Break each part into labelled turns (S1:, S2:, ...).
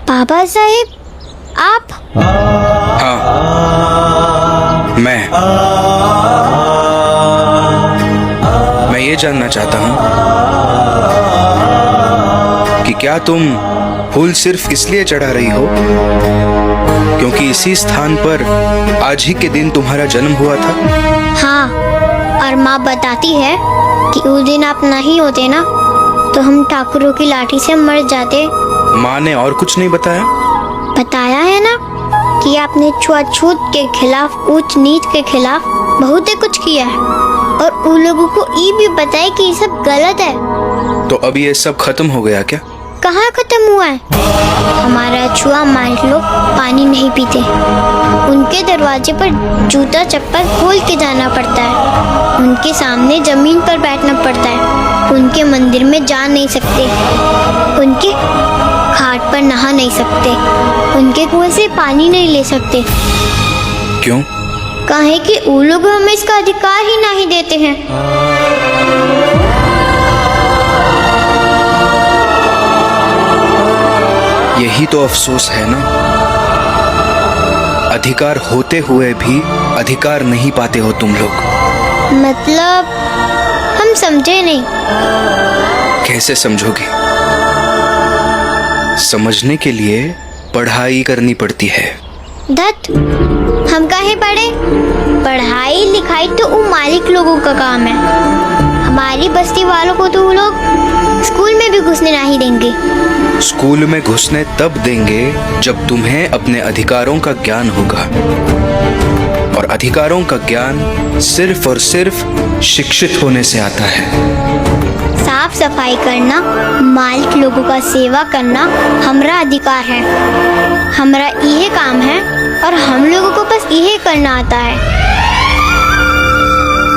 S1: बाबा साहेब, आप?
S2: हाँ, मैं ये जानना चाहता हूँ कि क्या तुम फूल सिर्फ इसलिए चढ़ा रही हो क्योंकि इसी स्थान पर आज ही के दिन तुम्हारा जन्म हुआ था?
S1: हाँ, और माँ बताती है कि उस दिन आप नहीं होते ना तो हम ठाकुरों की लाठी से मर जाते।
S2: माँ ने और कुछ नहीं बताया?
S1: बताया है ना कि आपने छुआछूत के खिलाफ, ऊंच नीच के खिलाफ बहुत ही कुछ किया है और उन लोगों को ये भी बताया कि ये सब गलत है।
S2: तो अब ये सब खत्म हो गया क्या?
S1: कहाँ खत्म हुआ है? हमारा छुआ मालिक लोग पानी नहीं पीते, उनके दरवाजे पर जूता चप्पल खोल के जाना पड़ता है, उनके सामने जमीन पर बैठना पड़ता है, उनके मंदिर में जा नहीं सकते, उनके घाट पर नहा नहीं सकते, उनके कुएं से पानी नहीं ले सकते।
S2: क्यों?
S1: काहे कि वो लोग हमें इसका अधिकार ही नहीं देते हैं।
S2: यही तो अफसोस है ना, अधिकार होते हुए भी अधिकार नहीं पाते हो तुम लोग।
S1: मतलब हम समझे नहीं।
S2: कैसे समझोगे? समझने के लिए पढ़ाई करनी पड़ती है।
S1: धत, हम काहे पढ़े? पढ़ाई लिखाई तो वो मालिक लोगों का काम है। हमारी बस्ती वालों को तो वो लोग स्कूल में भी घुसने नहीं देंगे।
S2: स्कूल में घुसने तब देंगे जब तुम्हें अपने अधिकारों का ज्ञान होगा, और अधिकारों का ज्ञान सिर्फ और सिर्फ शिक्षित होने से आता है।
S1: साफ सफाई करना, मालिक लोगों का सेवा करना हमारा अधिकार है, हमारा यही काम है और हम लोगों को बस यही करना आता है।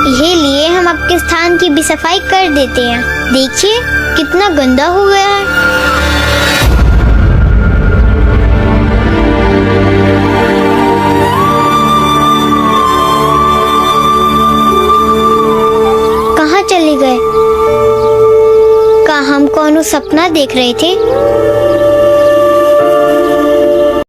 S1: यही लिए हम आपके स्थान की भी सफाई कर देते हैं। देखिए कितना गंदा हो गया है। कहाँ चले गए? का हम कौनो सपना देख रहे थे?